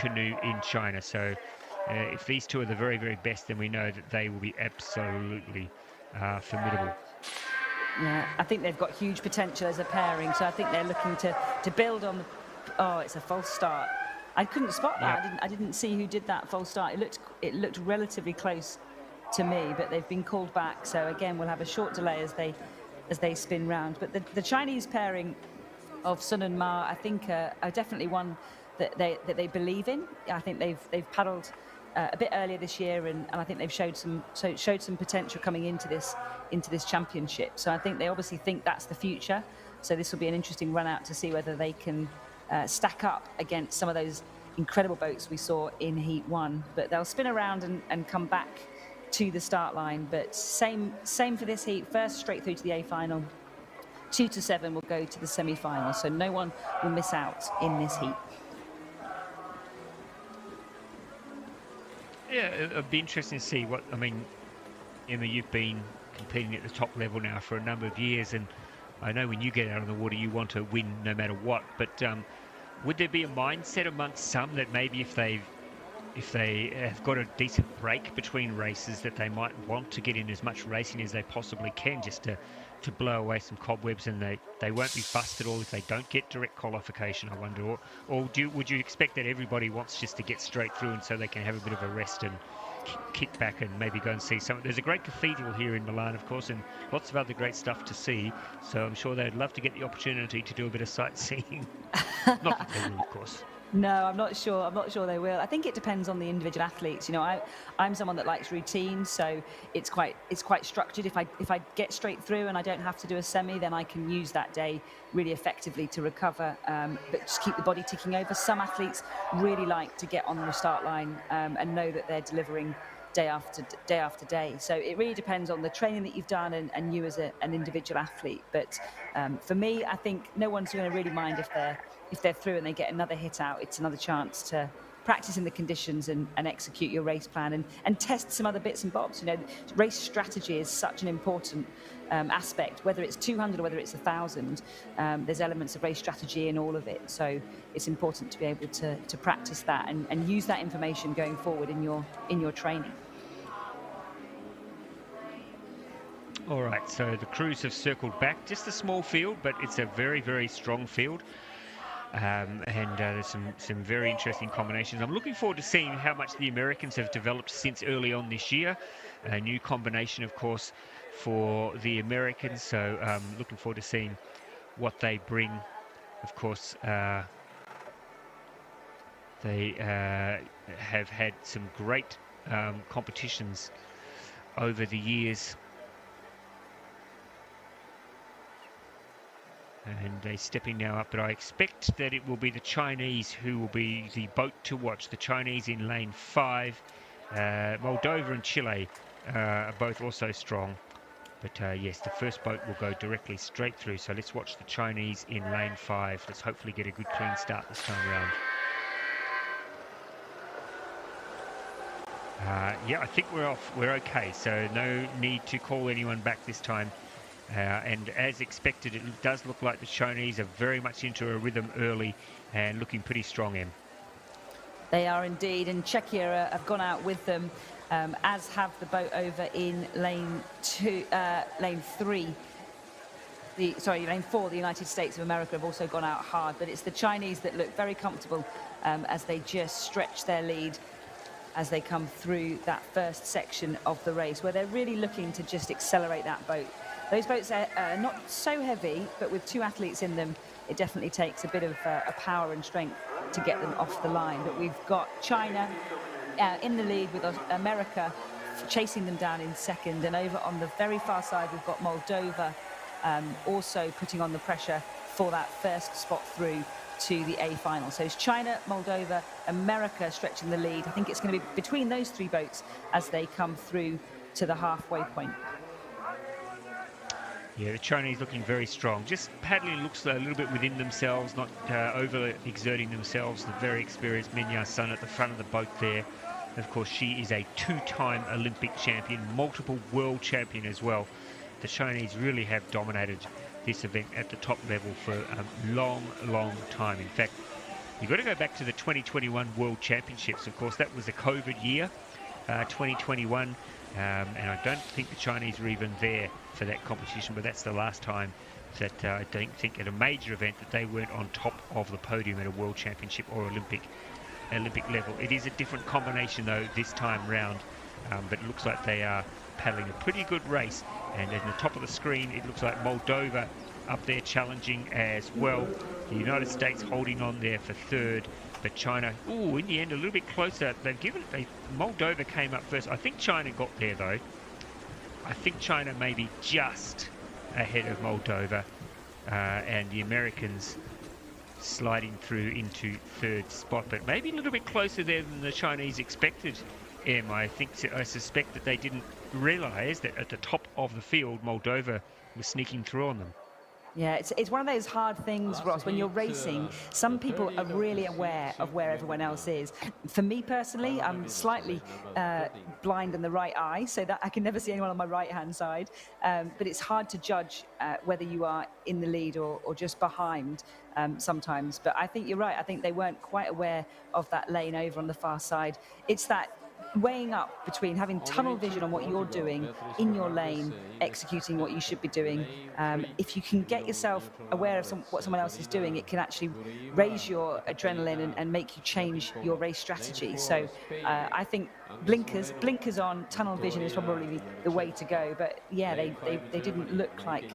canoe in China. So if these two are the very, very best, then we know that they will be absolutely formidable. Yeah, I think they've got huge potential as a pairing, so I think they're looking to build on the... Oh, it's a false start. I couldn't spot that. Yep. I didn't see who did that false start. It looked relatively close to me, but they've been called back. So again, we'll have a short delay as they spin round. But the Chinese pairing of Sun and Ma, I think, are definitely one that they believe in. I think they've paddled a bit earlier this year, and I think they've showed some potential coming into this championship. So I think they obviously think that's the future. So this will be an interesting run out to see whether they can stack up against some of those incredible boats we saw in Heat 1. But they'll spin around and come back to the start line. But same for this heat. First straight through to the A final. 2 to 7 will go to the semi-final. So no one will miss out in this heat. Yeah, it'd be interesting to see what, I mean, Emma, you've been competing at the top level now for a number of years, and I know when you get out of the water you want to win no matter what, but would there be a mindset amongst some that maybe if they have got a decent break between races, that they might want to get in as much racing as they possibly can, just to blow away some cobwebs, and they won't be fussed at all if they don't get direct qualification, I wonder? Or would you expect that everybody wants just to get straight through and so they can have a bit of a rest and kick back and maybe go and see some? There's a great cathedral here in Milan, of course, and lots of other great stuff to see, so I'm sure they'd love to get the opportunity to do a bit of sightseeing. Not that they will, of course. No, I'm not sure. I'm not sure they will. I think it depends on the individual athletes. You know, I'm someone that likes routine, so it's quite structured. If I get straight through and I don't have to do a semi, then I can use that day really effectively to recover, but just keep the body ticking over. Some athletes really like to get on the start line and know that they're delivering day after day. So it really depends on the training that you've done and you as an individual athlete. But for me, I think no one's going to really mind if they're through and they get another hit out. It's another chance to practice in the conditions and execute your race plan and test some other bits and bobs. You know, race strategy is such an important aspect, whether it's 200 or whether it's 1,000. There's elements of race strategy in all of it. So it's important to be able to practice that and use that information going forward in your training. All right, so the crews have circled back. Just a small field, but it's a very, very strong field. And there's some very interesting combinations. I'm looking forward to seeing how much the Americans have developed since early on this year. A new combination, of course, for the Americans. So looking forward to seeing what they bring. Of course, they have had some great competitions over the years. And they're stepping now up, but I expect that it will be the Chinese who will be the boat to watch. The Chinese in lane 5. Moldova and Chile are both also strong. But yes, the first boat will go directly straight through. So let's watch the Chinese in lane 5. Let's hopefully get a good clean start this time around. Yeah, I think we're off. We're okay. So no need to call anyone back this time. And as expected, it does look like the Chinese are very much into a rhythm early and looking pretty strong, Em. They are indeed, and Czechia have gone out with them, as have the boat over in lane 3. Lane 4, the United States of America have also gone out hard, but it's the Chinese that look very comfortable as they just stretch their lead as they come through that first section of the race, where they're really looking to just accelerate that boat. Those boats are not so heavy, but with 2 athletes in them, it definitely takes a bit of a power and strength to get them off the line. But we've got China in the lead with America chasing them down in second. And over on the very far side, we've got Moldova also putting on the pressure for that first spot through to the A final. So it's China, Moldova, America stretching the lead. I think it's going to be between those 3 boats as they come through to the halfway point. Yeah, the Chinese looking very strong. Just paddling looks a little bit within themselves, not over-exerting themselves. The very experienced Minya Sun at the front of the boat there. Of course, she is a 2-time Olympic champion, multiple world champion as well. The Chinese really have dominated this event at the top level for a long, long time. In fact, You've got to go back to the 2021 World Championships. Of course, that was a COVID year, 2021, and I don't think the Chinese were even there for that competition, but that's the last time that I don't think at a major event that they weren't on top of the podium at a World Championship or Olympic level. It is a different combination though this time round, but it looks like they are paddling a pretty good race. And at the top of the screen, it looks like Moldova up there challenging as well. The United States holding on there for third, but China, ooh, in the end a little bit closer. They've given it, Moldova came up first. I think China got there though. I think China may be just ahead of Moldova, and the Americans sliding through into third spot, but maybe a little bit closer there than the Chinese expected. I suspect that they didn't realise that at the top of the field, Moldova was sneaking through on them. Yeah, it's one of those hard things, Ross. When you're racing, some people are really aware of where everyone else is. For me personally, I'm slightly blind in the right eye, so that I can never see anyone on my right-hand side. But it's hard to judge whether you are in the lead or just behind sometimes. But I think you're right. I think they weren't quite aware of that lane over on the far side. It's that weighing up between having tunnel vision on what you're doing in your lane, executing what you should be doing. If you can get yourself aware of what someone else is doing, it can actually raise your adrenaline and make you change your race strategy. So I think blinkers on, tunnel vision is probably the way to go. But yeah, they didn't look like